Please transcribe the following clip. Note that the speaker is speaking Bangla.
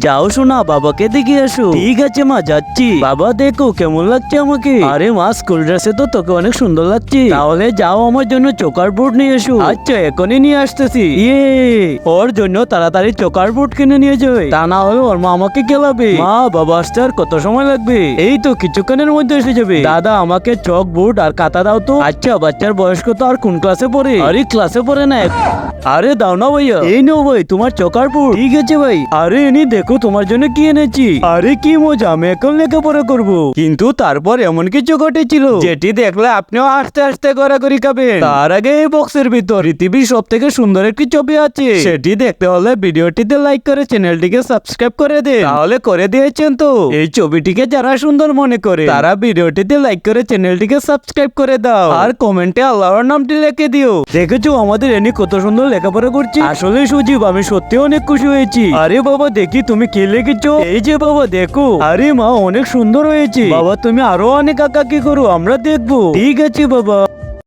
যাও শোনা, বাবাকে দেখে আসো। ঠিক আছে মা, যাচ্ছি। বাবা দেখো কেমন লাগছে আমাকে। আরে মা, স্কুল ড্রেসে তো তোকে অনেক সুন্দর লাগছে। তাহলে যাও আমার জন্য চোকার বুট নিয়ে এসো। আচ্ছা, এখনই নিয়ে আসতেছি। ইয়ে, ওর জন্য তাড়াতাড়ি চোকার বুট কিনে নিয়ে যাবে, তা না হলে ওর মা আমাকে খেলাবে। মা, বাবা আসতে আর কত সময় লাগবে? এই তো কিছুক্ষণের মধ্যে এসে যাবে। দাদা, আমাকে চক বুট আর খাতা দাও তো। আচ্ছা, বাচ্চার বয়স কত আর কোন ক্লাসে পড়ে? আরে ক্লাসে পড়ে না। আরে দাও না ভাইয়া। এই নাও ভাই তোমার চকার বুট। ঠিক আছে ভাই। আরে এনি দেখো তোমার জন্য কি এনেছি। আরে কি মজা, আমি এখন লেখাপড়া করব। কিন্তু তারপর এমন কিছু ঘটেছিল যেটি দেখলে আপনিও আস্তে আস্তে গড়াগড়ি খাবেন। তার আগে এই বক্সের ভিতর পৃথিবীর সব থেকে সুন্দর একটি ছবি আছে। সেটি দেখতে হলে ভিডিওটিতে লাইক করে চ্যানেলটিকে সাবস্ক্রাইব করে দেন। তাহলে করে দিয়েছেন তো? এই ছবিটিকে যারা সুন্দর মনে করে তারা ভিডিওটিতে লাইক করে চ্যানেলটিকে সাবস্ক্রাইব করে দাও আর কমেন্টে আল্লাহর নামটি লিখে দিও। দেখেছো আমাদের এনি কত সুন্দর লেখাপড়া করছি। আসলে সুজীব, আমি সত্যি অনেক খুশি হয়েছি। আরে বাবা দেখি তুমি কি লিখেছো। এই যে বাবা দেখো। আরে মা, অনেক সুন্দর হয়েছে। বাবা তুমি আরো অনেক আঁকাকি করো, আমরা দেখবো। ঠিক আছে বাবা।